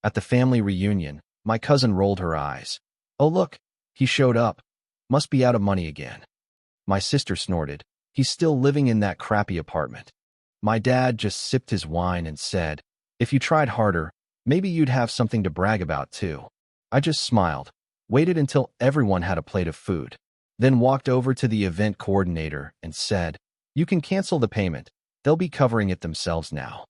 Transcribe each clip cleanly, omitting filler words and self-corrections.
At the family reunion, my cousin rolled her eyes. "Oh look, he showed up. Must be out of money again." My sister snorted. "He's still living in that crappy apartment." My dad just sipped his wine and said, "If you tried harder, maybe you'd have something to brag about too." I just smiled, waited until everyone had a plate of food, then walked over to the event coordinator and said, "You can cancel the payment. They'll be covering it themselves now."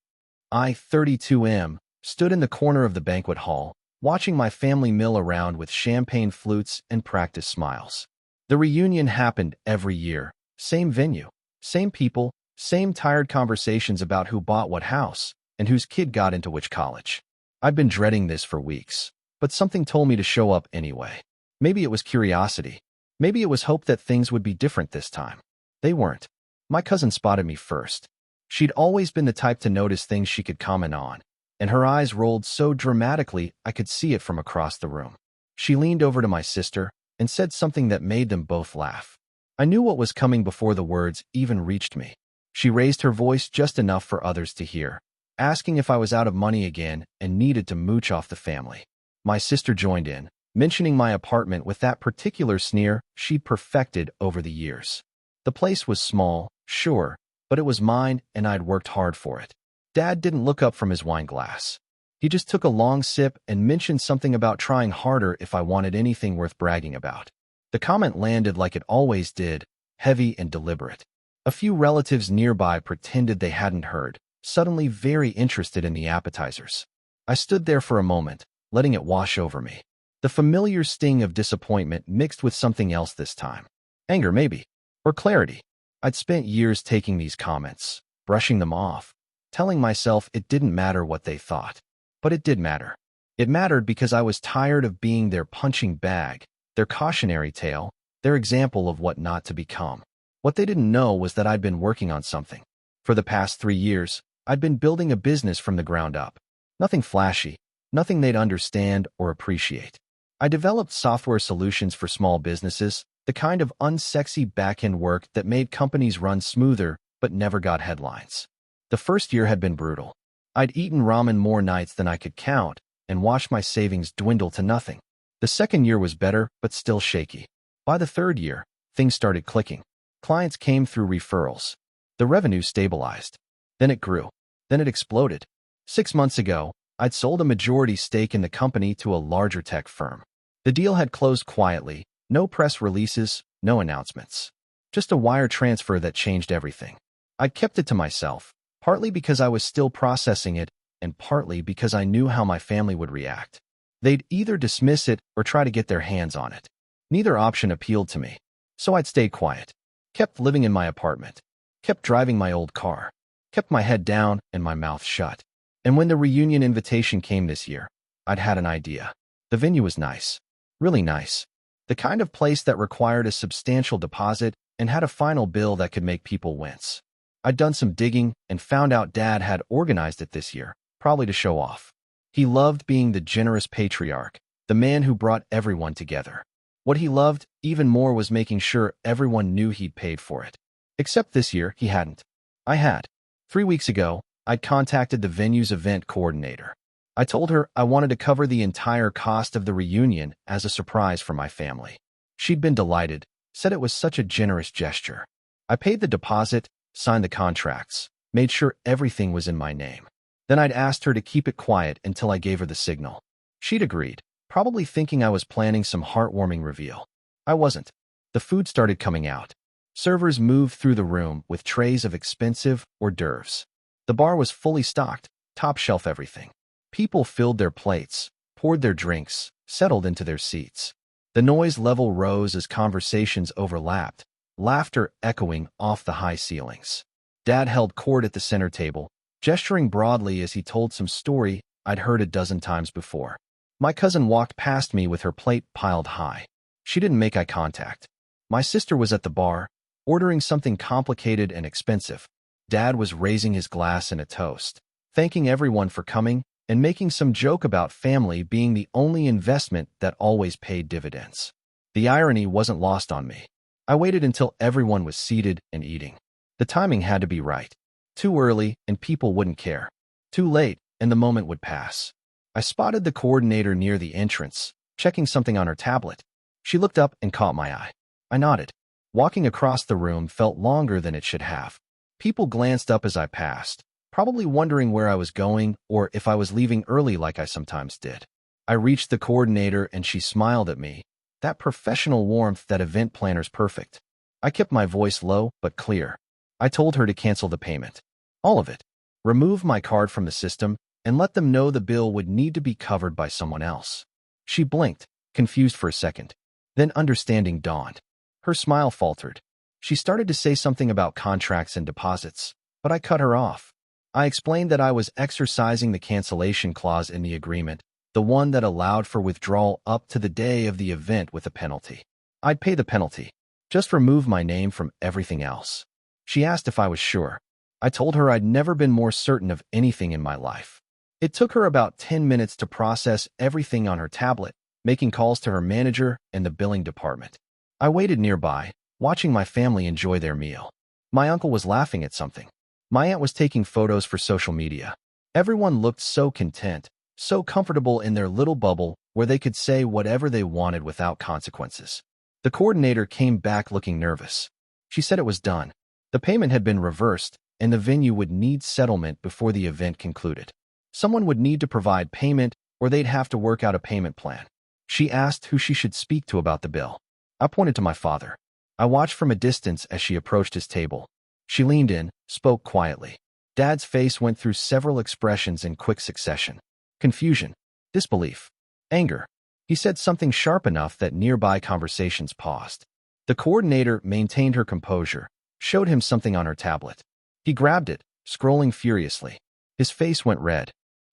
I, 32M, stood in the corner of the banquet hall, watching my family mill around with champagne flutes and practice smiles. The reunion happened every year. Same venue, same people, same tired conversations about who bought what house and whose kid got into which college. I'd been dreading this for weeks, but something told me to show up anyway. Maybe it was curiosity. Maybe it was hope that things would be different this time. They weren't. My cousin spotted me first. She'd always been the type to notice things she could comment on, and her eyes rolled so dramatically I could see it from across the room. She leaned over to my sister and said something that made them both laugh. I knew what was coming before the words even reached me. She raised her voice just enough for others to hear, asking if I was out of money again and needed to mooch off the family. My sister joined in, mentioning my apartment with that particular sneer she'd perfected over the years. The place was small, sure, but it was mine and I'd worked hard for it. Dad didn't look up from his wine glass. He just took a long sip and mentioned something about trying harder if I wanted anything worth bragging about. The comment landed like it always did, heavy and deliberate. A few relatives nearby pretended they hadn't heard, suddenly very interested in the appetizers. I stood there for a moment, letting it wash over me. The familiar sting of disappointment mixed with something else this time. Anger, maybe. Or clarity. I'd spent years taking these comments, brushing them off, telling myself it didn't matter what they thought. But it did matter. It mattered because I was tired of being their punching bag, their cautionary tale, their example of what not to become. What they didn't know was that I'd been working on something. For the past 3 years, I'd been building a business from the ground up. Nothing flashy, nothing they'd understand or appreciate. I developed software solutions for small businesses, the kind of unsexy back-end work that made companies run smoother but never got headlines. The first year had been brutal. I'd eaten ramen more nights than I could count and watched my savings dwindle to nothing. The second year was better, but still shaky. By the third year, things started clicking. Clients came through referrals. The revenue stabilized. Then it grew. Then it exploded. 6 months ago, I'd sold a majority stake in the company to a larger tech firm. The deal had closed quietly, no press releases, no announcements. Just a wire transfer that changed everything. I'd kept it to myself, partly because I was still processing it, and partly because I knew how my family would react. They'd either dismiss it or try to get their hands on it. Neither option appealed to me, so I'd stayed quiet. Kept living in my apartment. Kept driving my old car. Kept my head down and my mouth shut. And when the reunion invitation came this year, I'd had an idea. The venue was nice. Really nice. The kind of place that required a substantial deposit and had a final bill that could make people wince. I'd done some digging and found out Dad had organized it this year, probably to show off. He loved being the generous patriarch, the man who brought everyone together. What he loved even more was making sure everyone knew he'd paid for it. Except this year, he hadn't. I had. 3 weeks ago, I'd contacted the venue's event coordinator. I told her I wanted to cover the entire cost of the reunion as a surprise for my family. She'd been delighted, said it was such a generous gesture. I paid the deposit, signed the contracts, made sure everything was in my name. Then I'd asked her to keep it quiet until I gave her the signal. She'd agreed, probably thinking I was planning some heartwarming reveal. I wasn't. The food started coming out. Servers moved through the room with trays of expensive hors d'oeuvres. The bar was fully stocked, top shelf everything. People filled their plates, poured their drinks, settled into their seats. The noise level rose as conversations overlapped, laughter echoing off the high ceilings. Dad held court at the center table, gesturing broadly as he told some story I'd heard a dozen times before. My cousin walked past me with her plate piled high. She didn't make eye contact. My sister was at the bar, ordering something complicated and expensive. Dad was raising his glass in a toast, thanking everyone for coming, and making some joke about family being the only investment that always paid dividends. The irony wasn't lost on me. I waited until everyone was seated and eating. The timing had to be right. Too early, and people wouldn't care. Too late, and the moment would pass. I spotted the coordinator near the entrance, checking something on her tablet. She looked up and caught my eye. I nodded. Walking across the room felt longer than it should have. People glanced up as I passed, probably wondering where I was going or if I was leaving early like I sometimes did. I reached the coordinator and she smiled at me, that professional warmth that event planners perfect. I kept my voice low but clear. I told her to cancel the payment. All of it. Remove my card from the system and let them know the bill would need to be covered by someone else. She blinked, confused for a second. Then understanding dawned. Her smile faltered. She started to say something about contracts and deposits, but I cut her off. I explained that I was exercising the cancellation clause in the agreement, the one that allowed for withdrawal up to the day of the event with a penalty. I'd pay the penalty. Just remove my name from everything else. She asked if I was sure. I told her I'd never been more certain of anything in my life. It took her about 10 minutes to process everything on her tablet, making calls to her manager and the billing department. I waited nearby, watching my family enjoy their meal. My uncle was laughing at something. My aunt was taking photos for social media. Everyone looked so content, so comfortable in their little bubble where they could say whatever they wanted without consequences. The coordinator came back looking nervous. She said it was done. The payment had been reversed, and the venue would need settlement before the event concluded. Someone would need to provide payment, or they'd have to work out a payment plan. She asked who she should speak to about the bill. I pointed to my father. I watched from a distance as she approached his table. She leaned in, spoke quietly. Dad's face went through several expressions in quick succession. Confusion, disbelief, anger. He said something sharp enough that nearby conversations paused. The coordinator maintained her composure, showed him something on her tablet. He grabbed it, scrolling furiously. His face went red.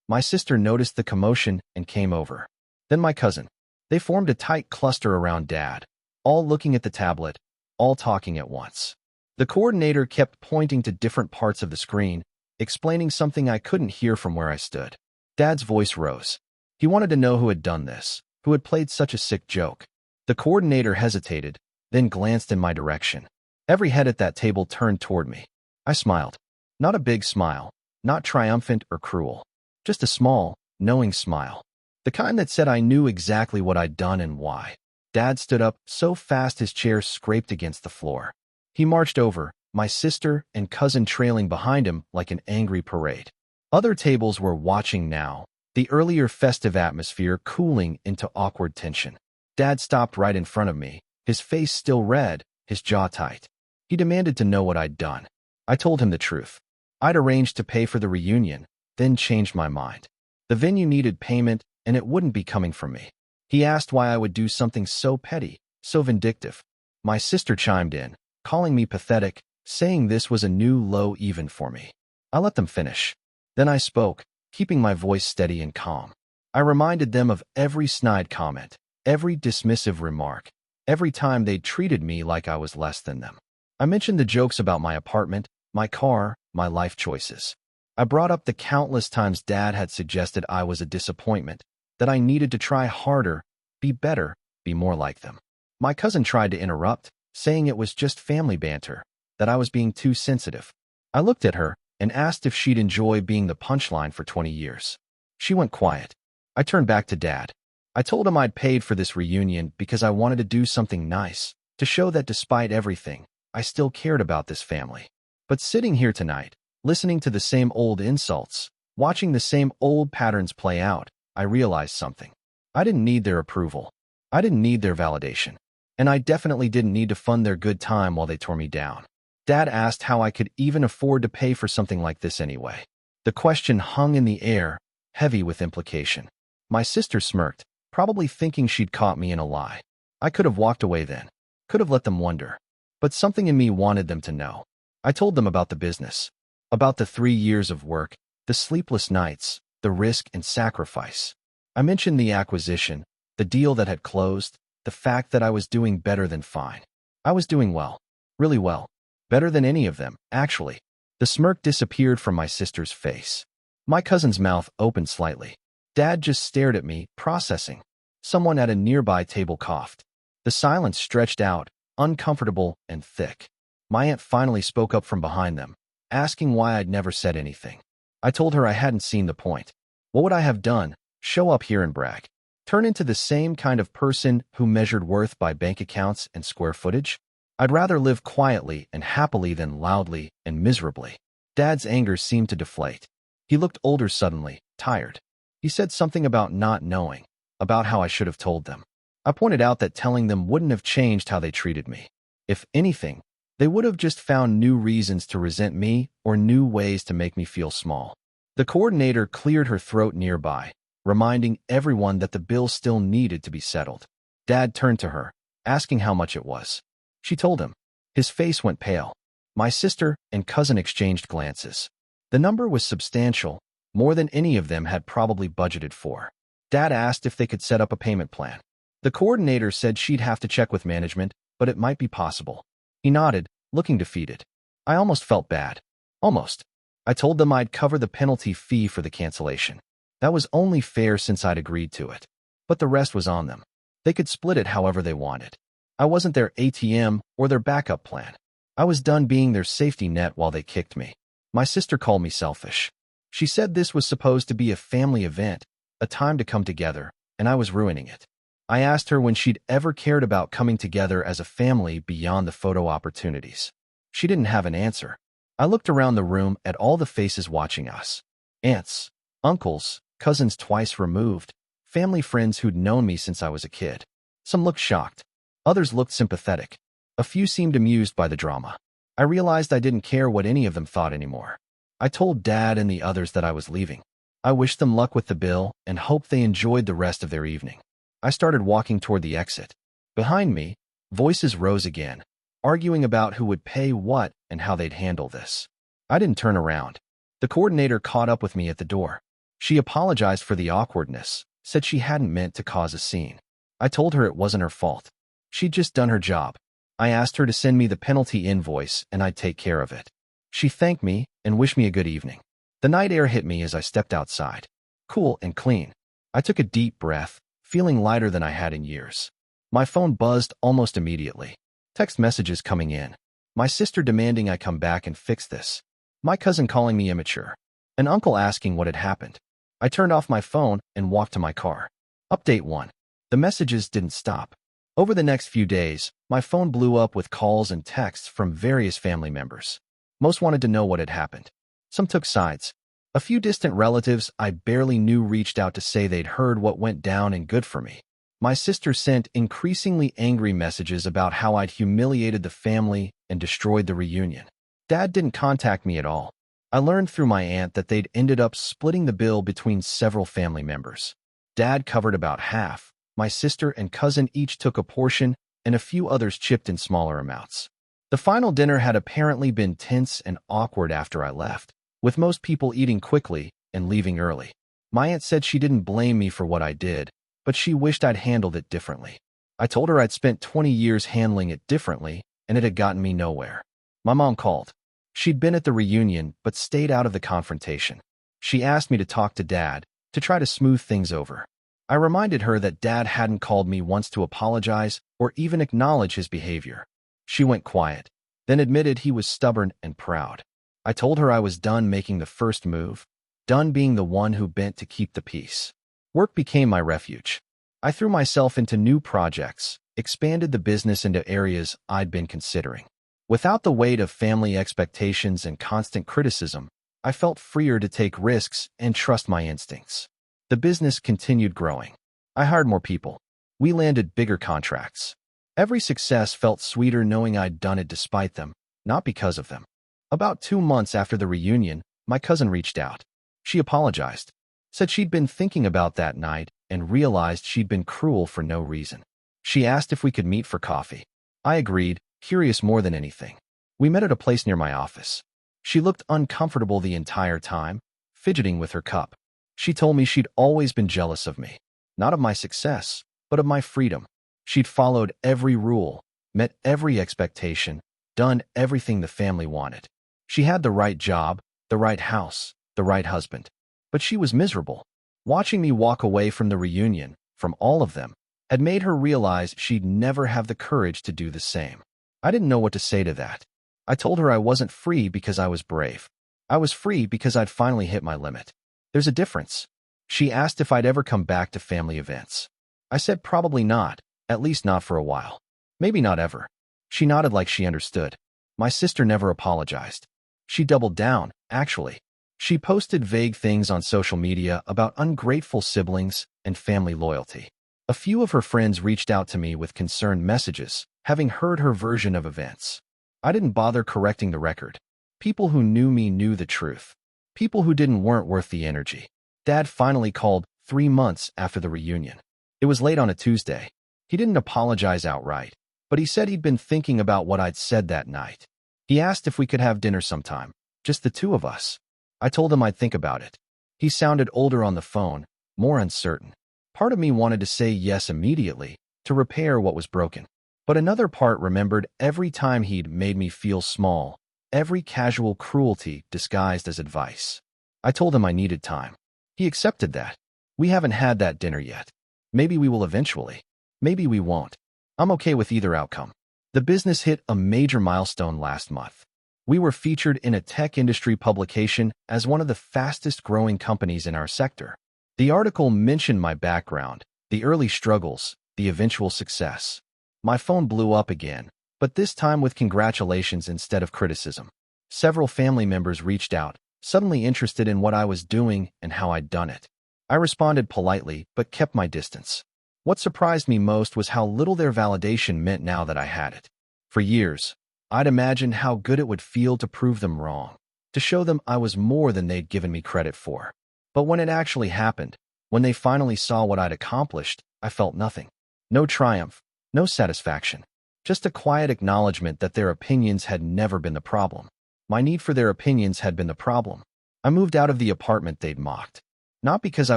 My sister noticed the commotion and came over. Then my cousin. They formed a tight cluster around Dad, all looking at the tablet, all talking at once. The coordinator kept pointing to different parts of the screen, explaining something I couldn't hear from where I stood. Dad's voice rose. He wanted to know who had done this, who had played such a sick joke. The coordinator hesitated, then glanced in my direction. Every head at that table turned toward me. I smiled. Not a big smile, not triumphant or cruel. Just a small, knowing smile. The kind that said I knew exactly what I'd done and why. Dad stood up so fast his chair scraped against the floor. He marched over, my sister and cousin trailing behind him like an angry parade. Other tables were watching now, the earlier festive atmosphere cooling into awkward tension. Dad stopped right in front of me, his face still red, his jaw tight. He demanded to know what I'd done. I told him the truth. I'd arranged to pay for the reunion, then changed my mind. The venue needed payment, and it wouldn't be coming from me. He asked why I would do something so petty, so vindictive. My sister chimed in, calling me pathetic, saying this was a new low even for me. I let them finish. Then I spoke, keeping my voice steady and calm. I reminded them of every snide comment, every dismissive remark, every time they'd treated me like I was less than them. I mentioned the jokes about my apartment, my car, my life choices. I brought up the countless times Dad had suggested I was a disappointment, that I needed to try harder, be better, be more like them. My cousin tried to interrupt, saying it was just family banter, that I was being too sensitive. I looked at her and asked if she'd enjoy being the punchline for 20 years. She went quiet. I turned back to Dad. I told him I'd paid for this reunion because I wanted to do something nice, to show that despite everything, I still cared about this family. But sitting here tonight, listening to the same old insults, watching the same old patterns play out, I realized something. I didn't need their approval. I didn't need their validation. And I definitely didn't need to fund their good time while they tore me down. Dad asked how I could even afford to pay for something like this anyway. The question hung in the air, heavy with implication. My sister smirked, probably thinking she'd caught me in a lie. I could have walked away then. Could have let them wonder. But something in me wanted them to know. I told them about the business. About the 3 years of work, the sleepless nights, the risk and sacrifice. I mentioned the acquisition, the deal that had closed, the fact that I was doing better than fine. I was doing well. Really well. Better than any of them, actually. The smirk disappeared from my sister's face. My cousin's mouth opened slightly. Dad just stared at me, processing. Someone at a nearby table coughed. The silence stretched out, uncomfortable and thick. My aunt finally spoke up from behind them, asking why I'd never said anything. I told her I hadn't seen the point. What would I have done? show up here and brag, turn into the same kind of person who measured worth by bank accounts and square footage? I'd rather live quietly and happily than loudly and miserably. Dad's anger seemed to deflate. He looked older suddenly, tired. He said something about not knowing, about how I should have told them. I pointed out that telling them wouldn't have changed how they treated me. If anything, they would have just found new reasons to resent me or new ways to make me feel small. The coordinator cleared her throat nearby, reminding everyone that the bill still needed to be settled. Dad turned to her, asking how much it was. She told him. His face went pale. My sister and cousin exchanged glances. The number was substantial, more than any of them had probably budgeted for. Dad asked if they could set up a payment plan. The coordinator said she'd have to check with management, but it might be possible. He nodded, looking defeated. I almost felt bad. Almost. I told them I'd cover the penalty fee for the cancellation. That was only fair since I'd agreed to it. But the rest was on them. They could split it however they wanted. I wasn't their ATM or their backup plan. I was done being their safety net while they kicked me. My sister called me selfish. She said this was supposed to be a family event, a time to come together, and I was ruining it. I asked her when she'd ever cared about coming together as a family beyond the photo opportunities. She didn't have an answer. I looked around the room at all the faces watching us. Aunts, uncles, cousins twice removed, family friends who'd known me since I was a kid. Some looked shocked. Others looked sympathetic. A few seemed amused by the drama. I realized I didn't care what any of them thought anymore. I told Dad and the others that I was leaving. I wished them luck with the bill and hoped they enjoyed the rest of their evening. I started walking toward the exit. Behind me, voices rose again, arguing about who would pay what and how they'd handle this. I didn't turn around. The coordinator caught up with me at the door. She apologized for the awkwardness, said she hadn't meant to cause a scene. I told her it wasn't her fault. She'd just done her job. I asked her to send me the penalty invoice and I'd take care of it. She thanked me and wished me a good evening. The night air hit me as I stepped outside. Cool and clean. I took a deep breath, feeling lighter than I had in years. My phone buzzed almost immediately. Text messages coming in. My sister demanding I come back and fix this. My cousin calling me immature. An uncle asking what had happened. I turned off my phone and walked to my car. Update 1. The messages didn't stop. Over the next few days, my phone blew up with calls and texts from various family members. Most wanted to know what had happened. Some took sides. A few distant relatives I barely knew reached out to say they'd heard what went down and good for me. My sister sent increasingly angry messages about how I'd humiliated the family and destroyed the reunion. Dad didn't contact me at all. I learned through my aunt that they'd ended up splitting the bill between several family members. Dad covered about half. My sister and cousin each took a portion, and a few others chipped in smaller amounts. The final dinner had apparently been tense and awkward after I left, with most people eating quickly and leaving early. My aunt said she didn't blame me for what I did, but she wished I'd handled it differently. I told her I'd spent 20 years handling it differently, and it had gotten me nowhere. My mom called. She'd been at the reunion, but stayed out of the confrontation. She asked me to talk to Dad, to try to smooth things over. I reminded her that Dad hadn't called me once to apologize or even acknowledge his behavior. She went quiet, then admitted he was stubborn and proud. I told her I was done making the first move, done being the one who bent to keep the peace. Work became my refuge. I threw myself into new projects, expanded the business into areas I'd been considering. Without the weight of family expectations and constant criticism, I felt freer to take risks and trust my instincts. The business continued growing. I hired more people. We landed bigger contracts. Every success felt sweeter knowing I'd done it despite them, not because of them. About 2 months after the reunion, my cousin reached out. She apologized, said she'd been thinking about that night and realized she'd been cruel for no reason. She asked if we could meet for coffee. I agreed, curious more than anything. We met at a place near my office. She looked uncomfortable the entire time, fidgeting with her cup. She told me she'd always been jealous of me, not of my success, but of my freedom. She'd followed every rule, met every expectation, done everything the family wanted. She had the right job, the right house, the right husband. But she was miserable. Watching me walk away from the reunion, from all of them, had made her realize she'd never have the courage to do the same. I didn't know what to say to that. I told her I wasn't free because I was brave. I was free because I'd finally hit my limit. There's a difference. She asked if I'd ever come back to family events. I said probably not, at least not for a while. Maybe not ever. She nodded like she understood. My sister never apologized. She doubled down, actually. She posted vague things on social media about ungrateful siblings and family loyalty. A few of her friends reached out to me with concerned messages, having heard her version of events. I didn't bother correcting the record. People who knew me knew the truth. People who didn't weren't worth the energy. Dad finally called 3 months after the reunion. It was late on a Tuesday. He didn't apologize outright, but he said he'd been thinking about what I'd said that night. He asked if we could have dinner sometime, just the two of us. I told him I'd think about it. He sounded older on the phone, more uncertain. Part of me wanted to say yes immediately, to repair what was broken. But another part remembered every time he'd made me feel small, every casual cruelty disguised as advice. I told him I needed time. He accepted that. We haven't had that dinner yet. Maybe we will eventually. Maybe we won't. I'm okay with either outcome. The business hit a major milestone last month. We were featured in a tech industry publication as one of the fastest growing companies in our sector. The article mentioned my background, the early struggles, the eventual success. My phone blew up again, but this time with congratulations instead of criticism. Several family members reached out, suddenly interested in what I was doing and how I'd done it. I responded politely, but kept my distance. What surprised me most was how little their validation meant now that I had it. For years, I'd imagined how good it would feel to prove them wrong, to show them I was more than they'd given me credit for. But when it actually happened, when they finally saw what I'd accomplished, I felt nothing. No triumph, no satisfaction. Just a quiet acknowledgement that their opinions had never been the problem. My need for their opinions had been the problem. I moved out of the apartment they'd mocked. Not because I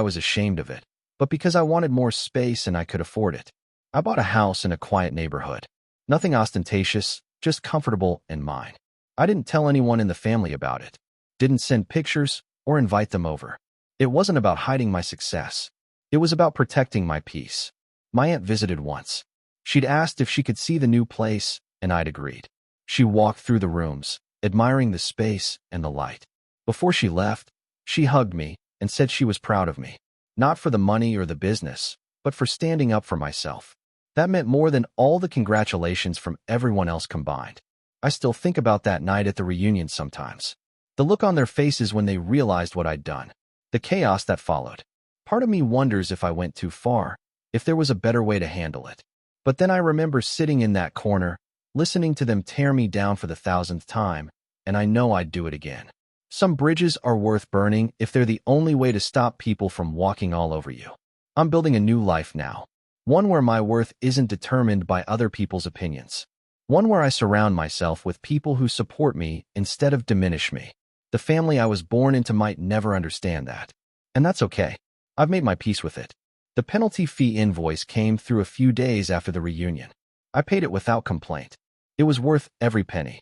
was ashamed of it, but because I wanted more space and I could afford it. I bought a house in a quiet neighborhood. Nothing ostentatious, just comfortable and mine. I didn't tell anyone in the family about it. Didn't send pictures or invite them over. It wasn't about hiding my success. It was about protecting my peace. My aunt visited once. She'd asked if she could see the new place, and I'd agreed. She walked through the rooms, admiring the space and the light. Before she left, she hugged me and said she was proud of me. Not for the money or the business, but for standing up for myself. That meant more than all the congratulations from everyone else combined. I still think about that night at the reunion sometimes. The look on their faces when they realized what I'd done. The chaos that followed. Part of me wonders if I went too far, if there was a better way to handle it. But then I remember sitting in that corner, listening to them tear me down for the 1,000th time, and I know I'd do it again. Some bridges are worth burning if they're the only way to stop people from walking all over you. I'm building a new life now. One where my worth isn't determined by other people's opinions. One where I surround myself with people who support me instead of diminish me. The family I was born into might never understand that. And that's okay. I've made my peace with it. The penalty fee invoice came through a few days after the reunion. I paid it without complaint. It was worth every penny.